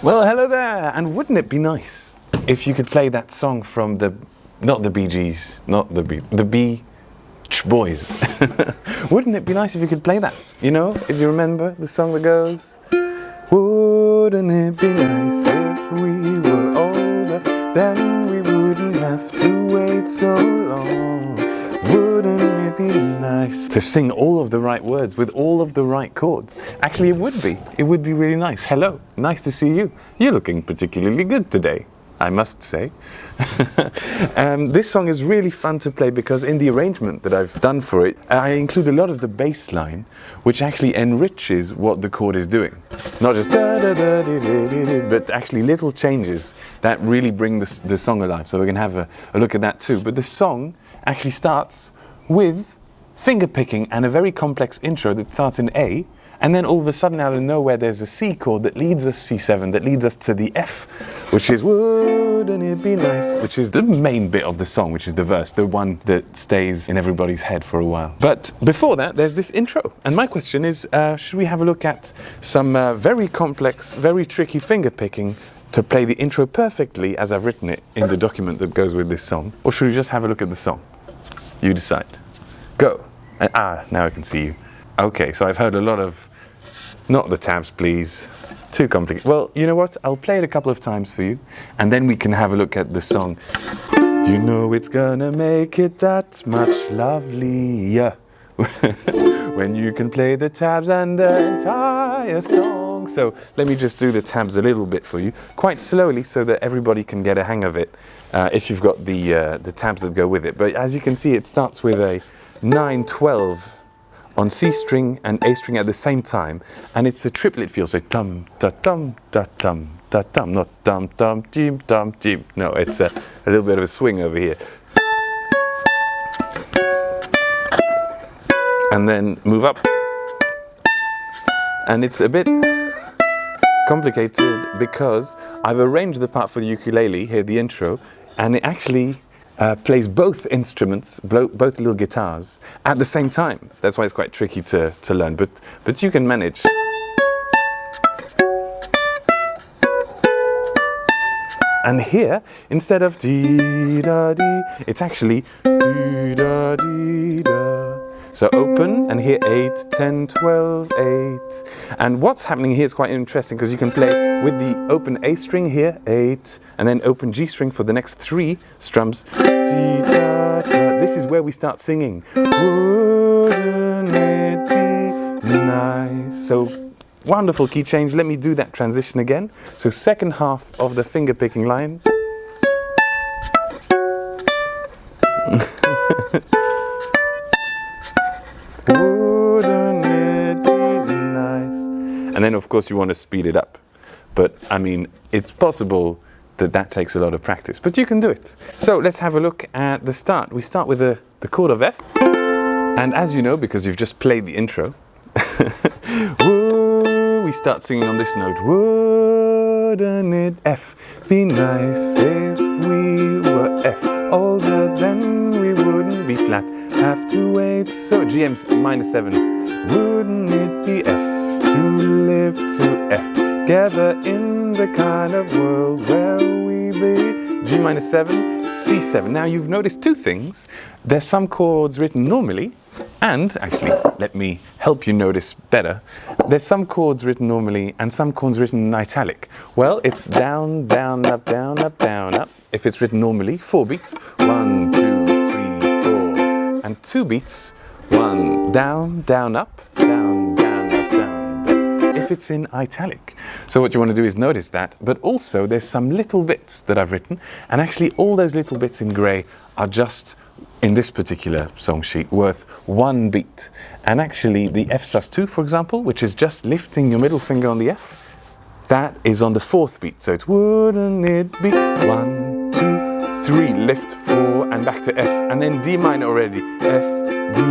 Well, hello there, and wouldn't it be nice if you could play that song from not the Bee Gees, the Beach Boys. Wouldn't it be nice if you could play that? You know, if you remember the song that goes, wouldn't it be nice if we were older, then we wouldn't have to wait so long. Wouldn't it be nice to sing all of the right words with all of the right chords? Actually, it would be. It would be really nice. Hello, nice to see you. You're looking particularly good today, I must say. This song is really fun to play because in the arrangement that I've done for it, I include a lot of the bass line, which actually enriches what the chord is doing. Not just da da da da da da, but actually little changes that really bring the song alive. So we're going to have a look at that too. But the song actually starts with finger picking and a very complex intro that starts in A, and then all of a sudden out of nowhere there's a C chord that leads us, C7, that leads us to the F, which is wouldn't it be nice, which is the main bit of the song, which is the verse, the one that stays in everybody's head for a while. But before that there's this intro, and my question is, should we have a look at some very complex, very tricky finger picking to play the intro perfectly as I've written it in the document that goes with this song, or should we just have a look at the song? You decide. Go. And, now I can see you. Okay, so I've heard a lot of, not the tabs please, too complicated. Well, you know what, I'll play it a couple of times for you, and then we can have a look at the song. You know it's gonna make it that much lovelier when you can play the tabs and the entire song. So let me just do the tabs a little bit for you, quite slowly so that everybody can get a hang of it, if you've got the tabs that go with it. But as you can see, it starts with a 9/12 on C string and A string at the same time, and it's a triplet feel, so tum da tum da tum da tum, not tum tum jim tum jim. No, it's a little bit of a swing over here. And then move up. And it's a bit complicated because I've arranged the part for the ukulele, here the intro, and it actually plays both instruments, both little guitars, at the same time. That's why it's quite tricky to learn, but you can manage. And here, instead of dee-da-dee, it's actually dee-da-dee-da. So open, and here 8, 10, 12, 8. And what's happening here is quite interesting because you can play with the open A string here, 8, and then open G string for the next 3 strums. This is where we start singing. Wouldn't it be nice? So wonderful key change. Let me do that transition again. So second half of the finger picking line. Wouldn't it be nice? And then of course you want to speed it up. But I mean, it's possible that takes a lot of practice, but you can do it. So let's have a look at the start. We start with the chord of F. And as you know, because you've just played the intro, we start singing on this note. Wouldn't it F be nice if we were F older, then we wouldn't be flat, have to wait so GM's -7. Wouldn't it be F to live to F, gather in the kind of world where we be G-7, C7. Now you've noticed two things. There's some chords written normally, and actually let me help you notice better. There's some chords written normally and some chords written in italic. Well, it's down, down, up, down, up, down, up. If it's written normally, 4 beats, 1, 2, 3, 4, and 2 beats, 1, down, down, up, down, down, up, down, down. If it's in italic. So what you want to do is notice that, but also there's some little bits that I've written, and actually all those little bits in grey are just, in this particular song sheet, worth 1 beat. And actually the F sus2, for example, which is just lifting your middle finger on the F, that is on the 4th beat. So it's wouldn't it be 1, 2, 3, lift 4 and back to F, and then D minor already, F, D,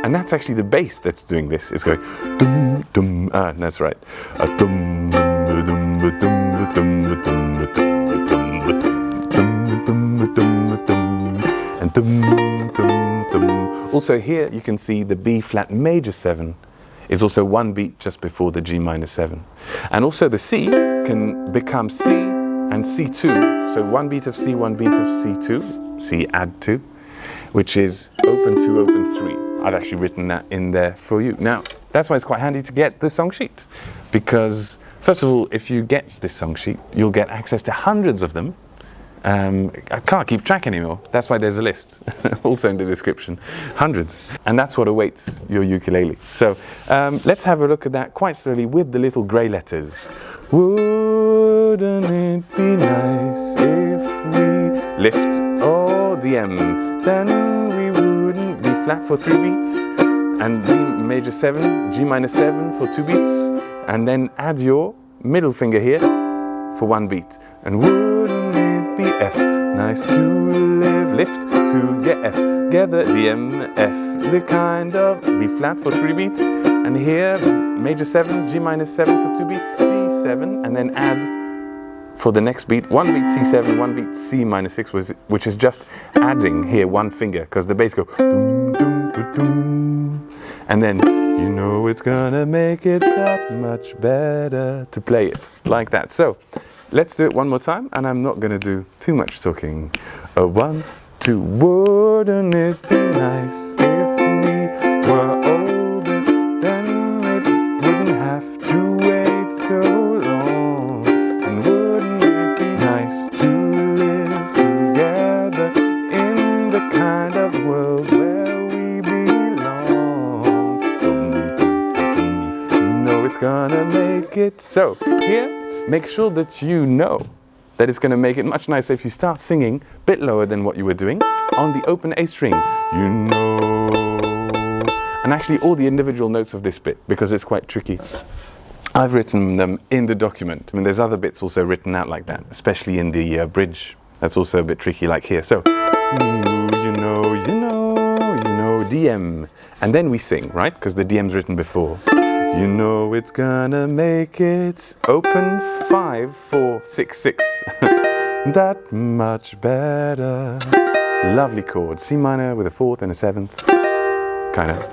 and that's actually the bass that's doing this. It's going dum dum, that's right. Dum dum dum dum dum and dum dum dum. Also here you can see the B flat major 7 is also one beat just before the G minor 7. And also the C can become C and C2. So one beat of C, one beat of C2, C add 2, which is open 2, open 3. I've actually written that in there for you. Now, that's why it's quite handy to get the song sheet. Because, first of all, if you get this song sheet, you'll get access to hundreds of them. I can't keep track anymore. That's why there's a list, also in the description. Hundreds. And that's what awaits your ukulele. So let's have a look at that quite slowly with the little grey letters. Wouldn't it be nice if we lift all the M? Then we wouldn't be flat for 3 beats, and B major 7, G minor 7 for 2 beats, and then add your middle finger here for 1 beat. And wouldn't it be F? Nice to live, lift to get F. Together the M, F, the kind of B flat for 3 beats, and here major 7, G minor 7 for 2 beats, C7, and then add for the next beat 1 beat C7, 1 beat C minor 6, which is just adding here 1 finger, because the bass go doom, doom, doom, doom. And then you know it's gonna make it that much better to play it like that. So let's do it one more time, and I'm not gonna do too much talking. 1, 2, wouldn't it be nice if we were older? Then maybe we wouldn't have to wait so long. And wouldn't it be nice to live together in the kind of world where we belong? No, it's gonna make it so. Here, make sure that you know that it's going to make it much nicer if you start singing a bit lower than what you were doing on the open A string. You know. And actually all the individual notes of this bit, because it's quite tricky, I've written them in the document. I mean, there's other bits also written out like that, especially in the bridge. That's also a bit tricky, like here. So, you know, DM. And then we sing, right? Because the DM's written before. You know it's gonna make it open 5, 4, 6, 6. That much better. Lovely chord. C minor with a 4th and a 7th. Kind of.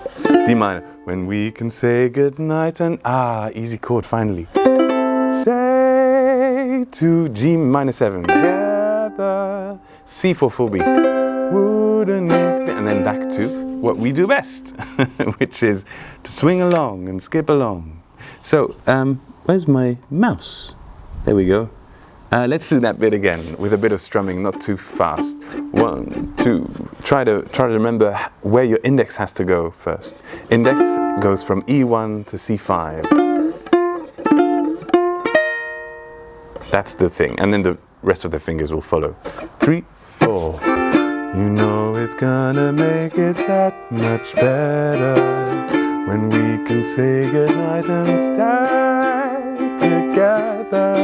D minor. When we can say goodnight and easy chord finally. Say to G minor 7. Together. C for 4 beats. Wouldn't it be? And then back to what we do best, which is to swing along and skip along. So, where's my mouse? There we go. Let's do that bit again with a bit of strumming, not too fast. 1, 2. Try to remember where your index has to go first. Index goes from E1 to C5. That's the thing, and then the rest of the fingers will follow. 3, 4. You know it's gonna make it that much better when we can say goodnight and stay together.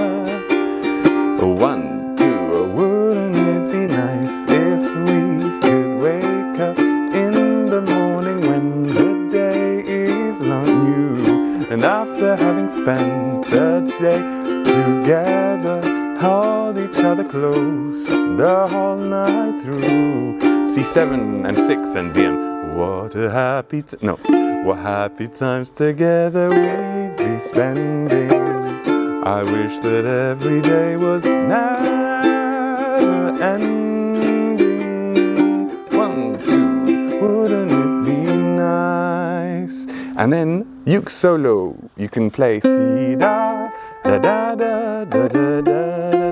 1, 2, wouldn't it be nice if we could wake up in the morning when the day is not new, and after having spent the day together, hold each other close the whole night through. C7 and 6 and DM. What a happy what happy times together we'd be spending. I wish that every day was never ending. 1, 2, wouldn't it be nice? And then uke solo. You can play C da da da da da da da da.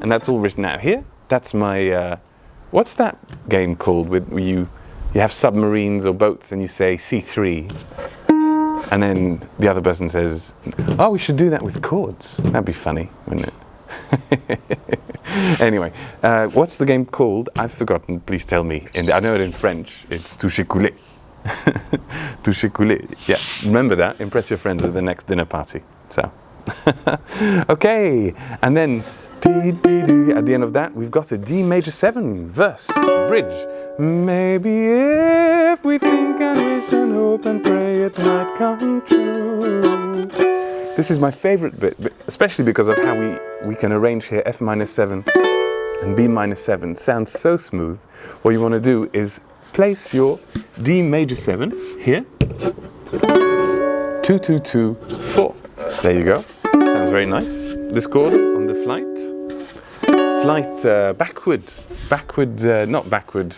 And that's all written out here. That's my what's that game called with where you have submarines or boats and you say C3, and then the other person says, oh, we should do that with chords. That'd be funny, wouldn't it? Anyway, what's the game called? I've forgotten. Please tell me. I know it in French. It's toucher coulé. Toucher coulé. Yeah, remember that. Impress your friends at the next dinner party. So, okay, and then at the end of that, we've got a D major 7 verse bridge. Maybe if we think and wish and hope and pray, it might come true. This is my favorite bit, especially because of how we can arrange here F minor 7 and B minor 7. Sounds so smooth. What you want to do is place your D major 7 here. 2, 2, 2, 4. There you go. Sounds very nice. This chord on the flight. Flight backward, not backward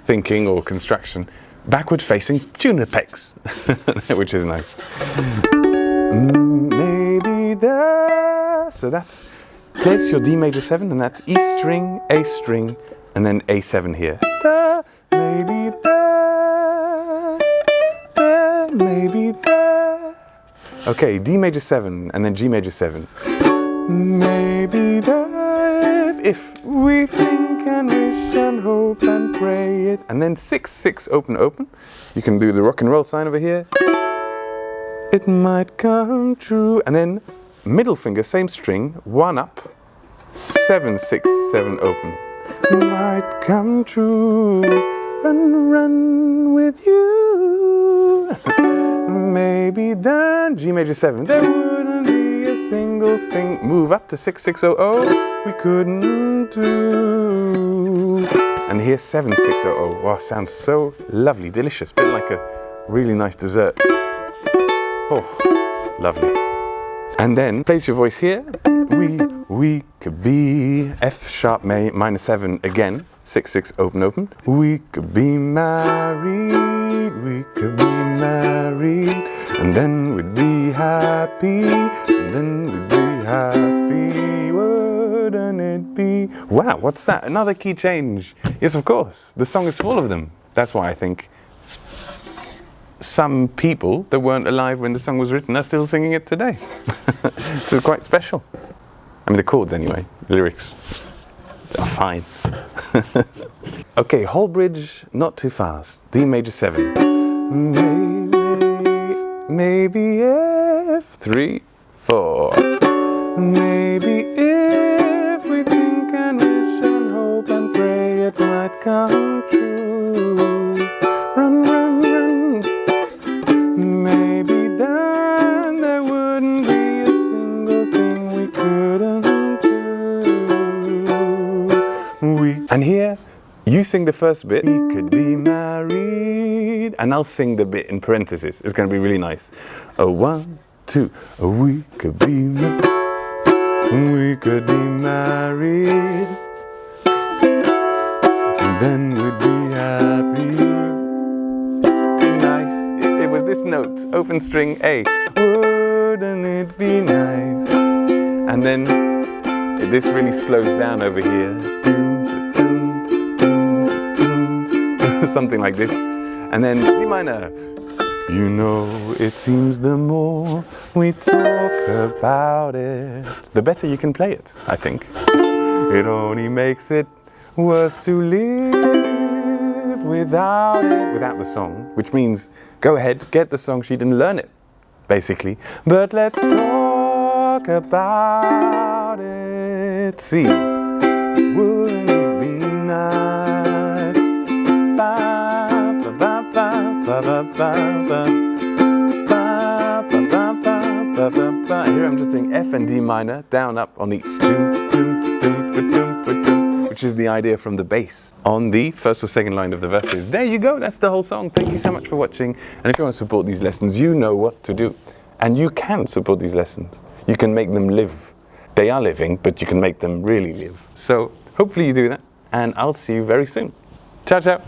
thinking or construction, backward facing tuner pegs, which is nice. Maybe there. So that's, place your D major 7, and that's E string, A string, and then A7 here. Da, maybe there, there, maybe there. Okay, D major 7, and then G major 7. Maybe there, if we think and wish and hope and pray it. And then 6, 6, open, open. You can do the rock and roll sign over here. It might come true. And then middle finger, same string, 1 up, 7, 6, 7, open. Might come true. Run, run with you. Maybe then G major 7. There wouldn't be a single thing. Move up to 6, 6, 0, 0. We couldn't do. And here's 7, 6, 0, 0. Wow, sounds so lovely, delicious. Bit like a really nice dessert. Oh, lovely. And then place your voice here. We could be F sharp minor 7 again. 6, 6, open, open. We could be married. We could be married. And then we'd be happy. And then we'd be happy. Wouldn't it be? Wow, what's that? Another key change. Yes, of course. The song is full of them. That's why I think some people that weren't alive when the song was written are still singing it today. So it's quite special. I mean, the chords anyway, the lyrics are fine. Okay, whole bridge, not too fast. D major 7. Maybe F, 3, 4. Maybe if we think and wish and hope and pray it might come true. Run, run, run. Maybe then there wouldn't be a single thing we couldn't do. And here, you sing the first bit. We could be married. And I'll sing the bit in parentheses. It's going to be really nice. 1, 2. We could be married. We could be married. And then we'd be happy. Nice. It was this note. Open string A. Wouldn't it be nice? And then this really slows down over here. Something like this. And then D minor. You know, it seems the more we talk about it, the better you can play it, I think. It only makes it worse to live without it, without the song, which means go ahead, get the song sheet and learn it, basically. But let's talk about it. See, wouldn't it be nice? Here I'm just doing F and D minor, down, up on each, which is the idea from the bass on the first or second line of the verses. There you go, that's the whole song. Thank you so much for watching. And if you want to support these lessons, you know what to do. And you can support these lessons. You can make them live. They are living, but you can make them really live. So hopefully you do that, and I'll see you very soon. Ciao, ciao.